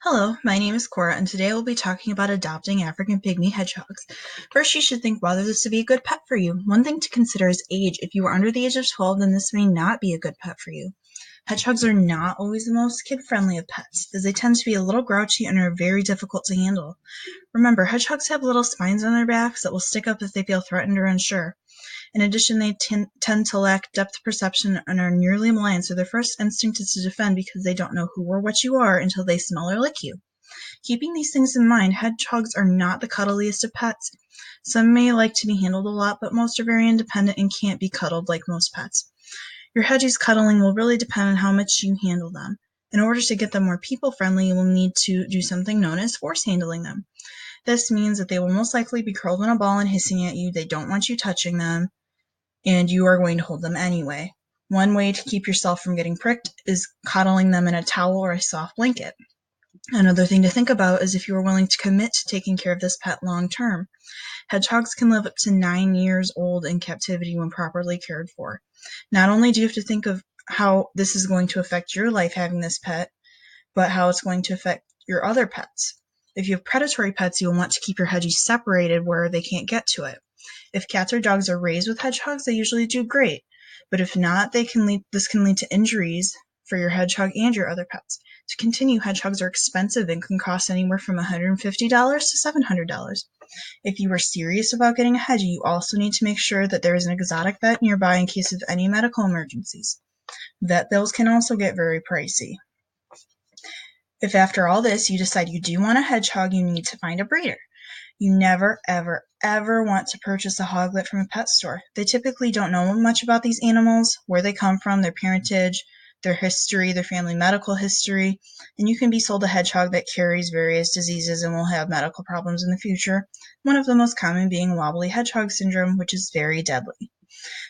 Hello, my name is Cora, and today I will be talking about adopting African pygmy hedgehogs. First, you should think whether this would be a good pet for you. One thing to consider is age. If you are under the age of 12, then this may not be a good pet for you. Hedgehogs are not always the most kid-friendly of pets, as they tend to be a little grouchy and are very difficult to handle. Remember, hedgehogs have little spines on their backs that will stick up if they feel threatened or unsure. In addition, they tend to lack depth perception and are nearly blind, so their first instinct is to defend because they don't know who or what you are until they smell or lick you. Keeping these things in mind, hedgehogs are not the cuddliest of pets. Some may like to be handled a lot, but most are very independent and can't be cuddled like most pets. Your hedgie's cuddling will really depend on how much you handle them. In order to get them more people-friendly, you will need to do something known as force handling them. This means that they will most likely be curled in a ball and hissing at you. They don't want you touching them, and you are going to hold them anyway. One way to keep yourself from getting pricked is coddling them in a towel or a soft blanket. Another thing to think about is if you are willing to commit to taking care of this pet long term. Hedgehogs can live up to 9 years old in captivity when properly cared for. Not only do you have to think of how this is going to affect your life having this pet, but how it's going to affect your other pets. If you have predatory pets, you will want to keep your hedgies separated where they can't get to it. If cats or dogs are raised with hedgehogs, they usually do great, but if not, this can lead to injuries for your hedgehog and your other pets. To continue, hedgehogs are expensive and can cost anywhere from $150 to $700. If you are serious about getting a hedgie, you also need to make sure that there is an exotic vet nearby in case of any medical emergencies. Vet bills can also get very pricey. If after all this you decide you do want a hedgehog, you need to find a breeder. You never, ever, ever want to purchase a hoglet from a pet store. They typically don't know much about these animals, where they come from, their parentage, their history, their family medical history, and you can be sold a hedgehog that carries various diseases and will have medical problems in the future, one of the most common being wobbly hedgehog syndrome, which is very deadly.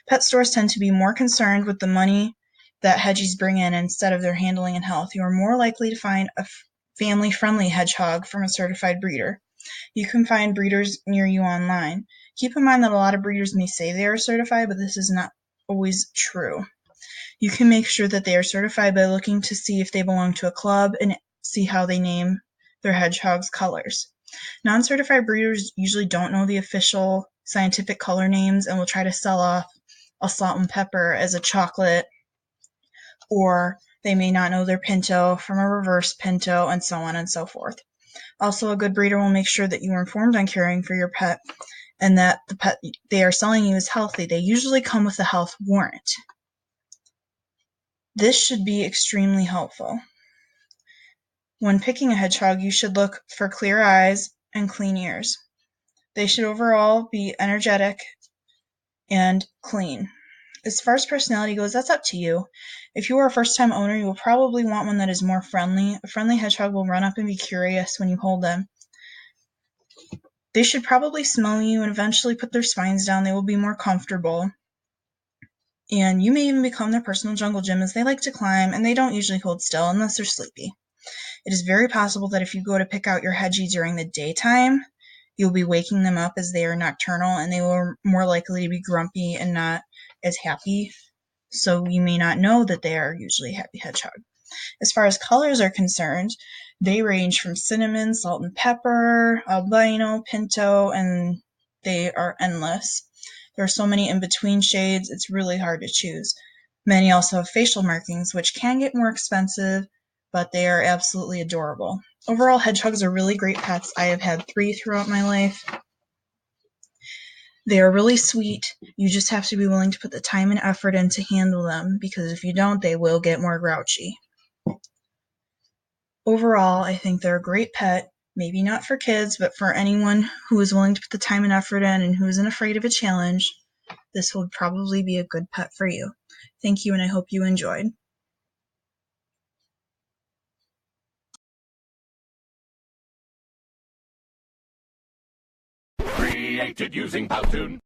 Pet stores tend to be more concerned with the money that hedgies bring in instead of their handling and health. You are more likely to find a family-friendly hedgehog from a certified breeder. You can find breeders near you online. Keep in mind that a lot of breeders may say they are certified, but this is not always true. You can make sure that they are certified by looking to see if they belong to a club and see how they name their hedgehog's colors. Non-certified breeders usually don't know the official scientific color names and will try to sell off a salt and pepper as a chocolate, or they may not know their pinto from a reverse pinto, and so on and so forth. Also, a good breeder will make sure that you are informed on caring for your pet and that the pet they are selling you is healthy. They usually come with a health warrant. This should be extremely helpful. When picking a hedgehog, you should look for clear eyes and clean ears. They should overall be energetic and clean. As far as personality goes, that's up to you. If you are a first-time owner, you will probably want one that is more friendly. A friendly hedgehog will run up and be curious when you hold them. They should probably smell you and eventually put their spines down. They will be more comfortable. And you may even become their personal jungle gym, as they like to climb and they don't usually hold still unless they're sleepy. It is very possible that if you go to pick out your hedgie during the daytime, you'll be waking them up as they are nocturnal, and they will more likely to be grumpy and not as happy. So you may not know that they are usually a happy hedgehog. As far as colors are concerned, they range from cinnamon, salt and pepper, albino, pinto, and they are endless. There are so many in-between shades, it's really hard to choose. Many also have facial markings, which can get more expensive, but they are absolutely adorable. Overall, hedgehogs are really great pets. I have had 3 throughout my life. They are really sweet. You just have to be willing to put the time and effort in to handle them, because if you don't, they will get more grouchy. Overall, I think they're a great pet, maybe not for kids, but for anyone who is willing to put the time and effort in and who isn't afraid of a challenge, this will probably be a good pet for you. Thank you, and I hope you enjoyed. Created using Powtoon.